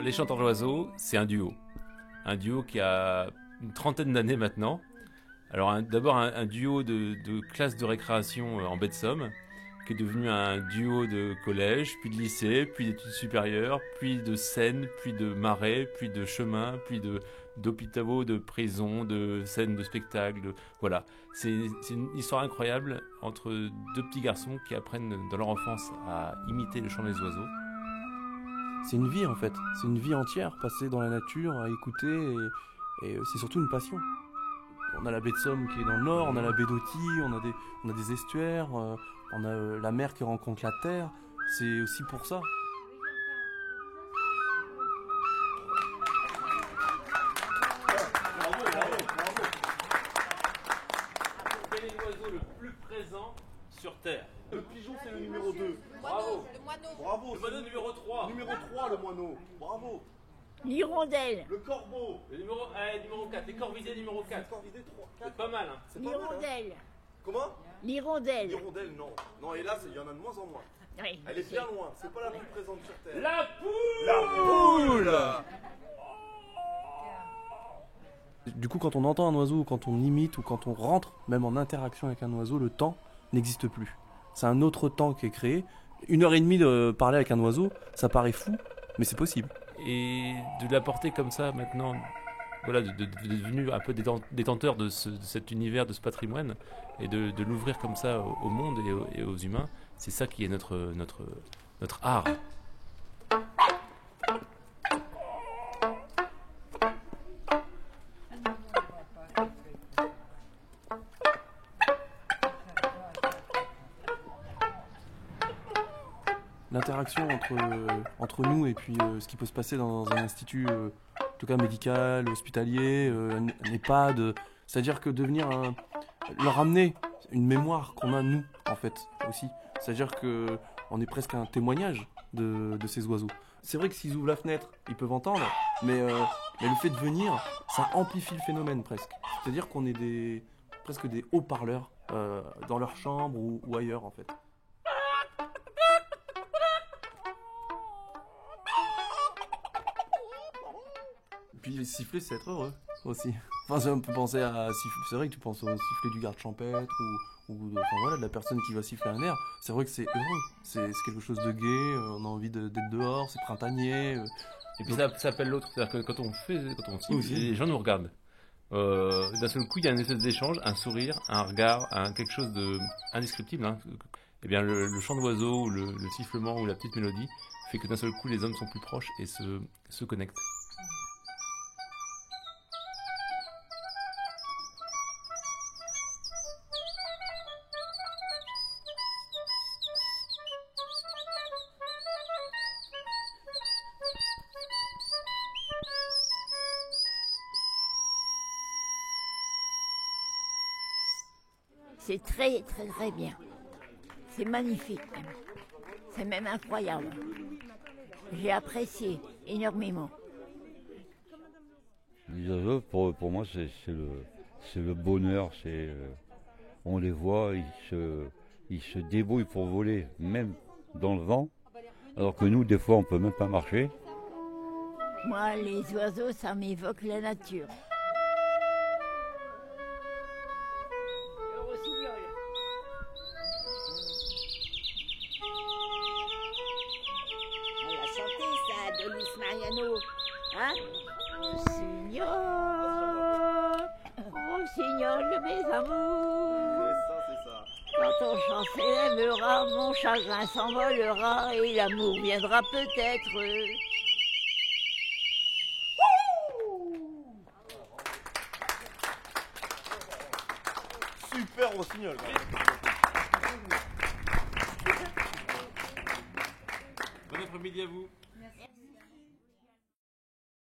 Alors, les chanteurs d'oiseaux, c'est un duo. Un duo qui a une trentaine d'années maintenant. Alors, d'abord, un duo de classe de récréation en baie de Somme, qui est devenu un duo de collège, puis de lycée, puis d'études supérieures, puis de scène, puis de marais, puis de chemin, puis d'hôpitaux, de prison, de scènes de spectacle. Voilà. C'est une histoire incroyable entre deux petits garçons qui apprennent dans leur enfance à imiter le chant des oiseaux. C'est une vie en fait, c'est une vie entière passée dans la nature à écouter et c'est surtout une passion. On a la baie de Somme qui est dans le nord, on a la baie d'Authie, on a des estuaires, on a la mer qui rencontre la terre, c'est aussi pour ça. Quel est l'oiseau le plus présent sur Terre? Le pigeon, c'est le numéro 2. Bravo. Le moineau. Bravo. Le moineau numéro 3. Numéro 3, le moineau. Bravo. L'hirondelle. Le corbeau. Le numéro 4. Les corvidés numéro 4. Corvidé 3. C'est pas mal, hein. C'est pas mal, hein. L'hirondelle. Comment? L'hirondelle. L'hirondelle, non. Non, hélas, il y en a de moins en moins. Oui, Elle est bien loin. C'est pas la plus présente sur Terre. La poule. La poule. Du coup, quand on entend un oiseau, ou quand on imite, ou quand on rentre même en interaction avec un oiseau, le temps n'existe plus. C'est un autre temps qui est créé. 1h30 de parler avec un oiseau, ça paraît fou, mais c'est possible. Et de l'apporter comme ça maintenant, voilà, de devenir un peu détenteur de cet univers, de ce patrimoine, et de l'ouvrir comme ça au monde et aux humains, c'est ça qui est notre art. L'interaction entre nous et puis ce qui peut se passer dans un institut, en tout cas médical, hospitalier, un EHPAD, c'est-à-dire que leur ramener une mémoire qu'on a nous en fait aussi, c'est-à-dire que on est presque un témoignage de ces oiseaux. C'est vrai que s'ils ouvrent la fenêtre, ils peuvent entendre, mais le fait de venir, ça amplifie le phénomène presque. C'est-à-dire qu'on est presque des haut-parleurs dans leur chambre ou ailleurs en fait. Puis siffler, c'est être heureux aussi. Enfin, ça me fait penser à siffler. C'est vrai que tu penses au sifflet du garde champêtre enfin voilà, de la personne qui va siffler un air. C'est vrai que c'est heureux. C'est quelque chose de gai. On a envie d'être dehors. C'est printanier. Et puis ça appelle l'autre, c'est-à-dire que quand on siffle, aussi. les gens nous regardent. D'un seul coup, il y a une espèce d'échange, un sourire, un regard, quelque chose d'indescriptible. Hein. Et bien, le chant d'oiseau, ou le sifflement ou la petite mélodie fait que d'un seul coup, les hommes sont plus proches et se connectent. C'est très, très, très bien. C'est magnifique. C'est même incroyable. J'ai apprécié énormément. Les oiseaux, pour moi, c'est le bonheur. On les voit, ils se débrouillent pour voler, même dans le vent, alors que nous, des fois, on peut même pas marcher. Moi, les oiseaux, ça m'évoque la nature. Elle a chanté ça de Luis Mariano. Hein? Rossignol, rossignol de mes amours. C'est ça. Quand ton chant s'élèvera, mon chagrin s'envolera et l'amour viendra peut-être. Super rossignol. Bon après-midi à vous.